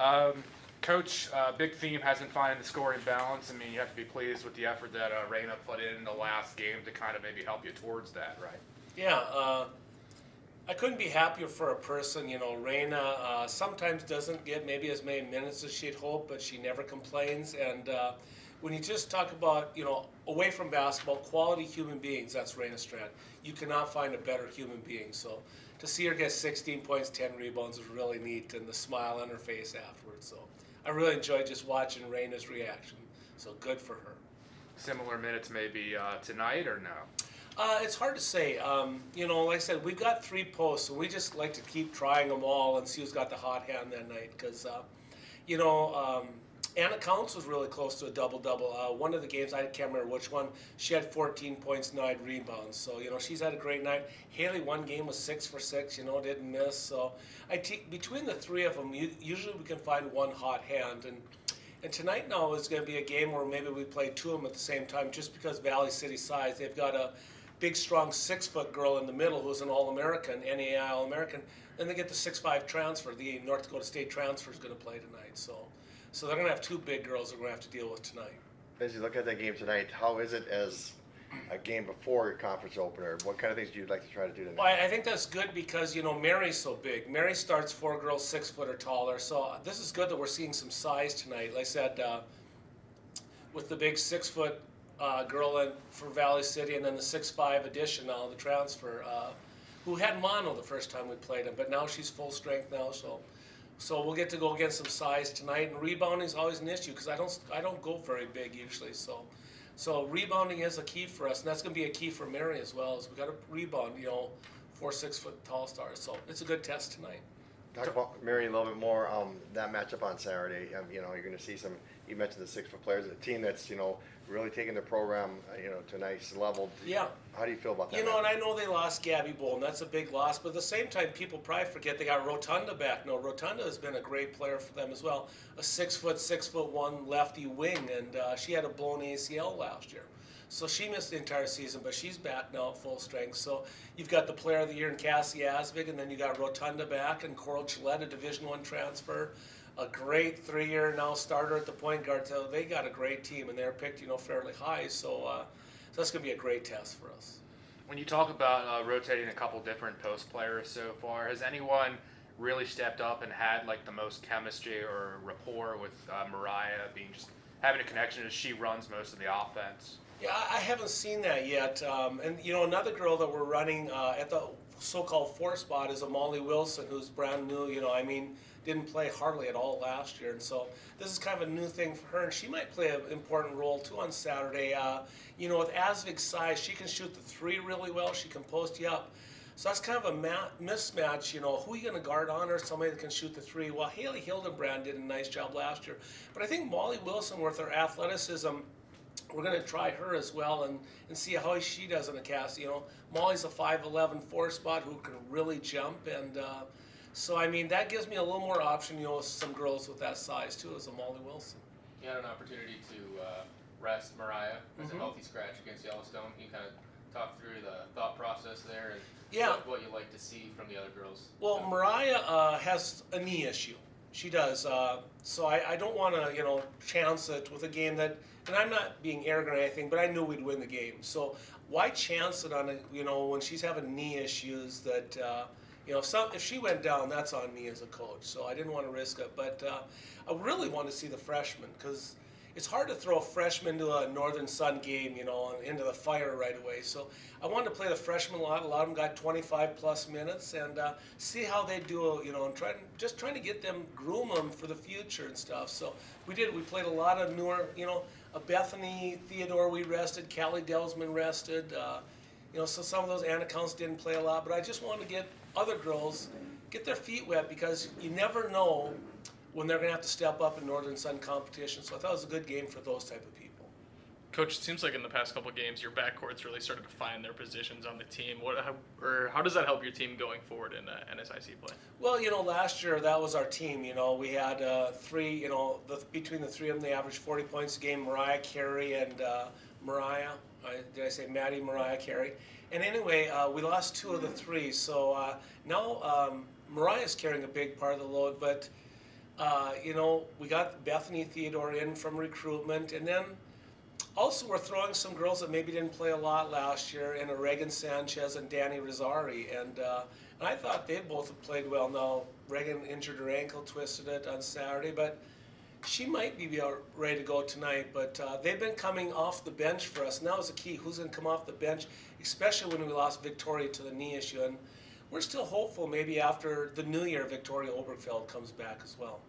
Um, Coach, big theme hasn't found the scoring balance. I mean, you have to be pleased with the effort that Reyna put in the last game to kind of maybe help you towards that, right? Yeah, I couldn't be happier for a person. Reina sometimes doesn't get maybe as many minutes as she'd hope, but she never complains. And when you just talk about, away from basketball, quality human beings, that's Reina Strand. You cannot find a better human being. So to see her get 16 points, 10 rebounds is really neat, and the smile on her face afterwards. So I really enjoyed just watching Reina's reaction. So good for her. Similar minutes maybe tonight or no? It's hard to say. Like I said, we've got 3 posts, and we just like to keep trying them all and see who's got the hot hand that night. Because, Anna Counts was really close to a double-double. One of the games, I can't remember which one, she had 14 points, 9 rebounds. So, she's had a great night. Haley, one game was 6 for 6, didn't miss. So, between the 3 of them, usually we can find one hot hand. And tonight now is going to be a game where maybe we play 2 of them at the same time just because Valley City size. They've got a big, strong 6-foot girl in the middle who's an All-American, NAI All-American. Then they get the 6'5" transfer. The North Dakota State transfer is going to play tonight. So they're going to have 2 big girls they're going to have to deal with tonight. As you look at that game tonight, how is it as a game before your conference opener? What kind of things do you like to try to do tonight? Well, I think that's good because, Mary's so big. Mary starts 4 girls 6 foot or taller. So this is good that we're seeing some size tonight. Like I said, with the big 6-foot girl in for Valley City, and then the 6'5" addition now, the transfer, who had mono the first time we played him, but now she's full strength now. So we'll get to go against some size tonight, and rebounding is always an issue because I don't go very big usually. So rebounding is a key for us, and that's going to be a key for Mary as well. Is we got to rebound, 4 6-foot tall stars. So it's a good test tonight. Talk about Mary a little bit more. That matchup on Saturday. You're going to see some. You mentioned the 6-foot players, a team that's really taking the program to a nice level. Yeah. How do you feel about that? And I know they lost Gabby Bull, and that's a big loss. But at the same time, people probably forget they got Rotunda back. No, Rotunda has been a great player for them as well. A 6'1" lefty wing, and she had a blown ACL last year. So she missed the entire season, but she's back now at full strength. So you've got the Player of the Year in Cassie Asvig, and then you got Rotunda back, and Coral Gillette, a Division I transfer, a great 3-year now starter at the point guard. So they got a great team, and they're picked, fairly high. So that's going to be a great test for us. When you talk about rotating a couple different post players so far, has anyone really stepped up and had like the most chemistry or rapport with Mariah, having a connection as she runs most of the offense? Yeah, I haven't seen that yet. And another girl that we're running at the so-called 4 spot is a Molly Wilson, who's brand new. Didn't play hardly at all last year, and so this is kind of a new thing for her, and she might play an important role too on Saturday. With Asvig's size, she can shoot the 3 really well. She can post you up. So that's kind of a mismatch. Who are you going to guard on her? Somebody that can shoot the 3. Well, Haley Hildenbrand did a nice job last year, but I think Molly Wilson, with her athleticism, we're going to try her as well and see how she does in the cast. Molly's a 5'11" 4 spot who can really jump, and so that gives me a little more option. With some girls with that size too, as a Molly Wilson. You had an opportunity to rest Mariah as a healthy scratch against Yellowstone. Can you kind of talk through the thought process there and what you like to see from the other girls? Well, Mariah has a knee issue. She does. So I don't want to, chance it with a game that, and I'm not being arrogant or anything, but I knew we'd win the game. So why chance it on it, when she's having knee issues that, if she went down, that's on me as a coach. So I didn't want to risk it. But I really want to see the freshmen because it's hard to throw a freshman to a Northern Sun game, into the fire right away. So I wanted to play the freshmen a lot. A lot of them got 25-plus minutes and see how they do, and trying to get them, groom them for the future and stuff. So we did. We played a lot of newer, a Bethany Theodore we rested, Callie Delsman rested. So some of those Anna Counts didn't play a lot, but I just wanted to get other girls get their feet wet because you never know when they're going to have to step up in Northern Sun competition. So I thought it was a good game for those type of people. Coach, it seems like in the past couple of games, your backcourt's really started to find their positions on the team. How does that help your team going forward in NSIC play? Well, last year that was our team. We had 3. Between the 3 of them, they averaged 40 points a game. Mariah Carey and Mariah. Did I say Maddie, Mariah Carey? And anyway, we lost 2 of the 3. So now Mariah's carrying a big part of the load, but We got Bethany Theodore in from recruitment, and then also we're throwing some girls that maybe didn't play a lot last year, in Reagan Sanchez and Danny Rosari, and I thought they both have played well. Now Reagan injured her ankle, twisted it on Saturday, but she might be ready to go tonight. But they've been coming off the bench for us, and that was the key. Who's going to come off the bench, especially when we lost Victoria to the knee issue, and we're still hopeful maybe after the new year Victoria Obergfeld comes back as well.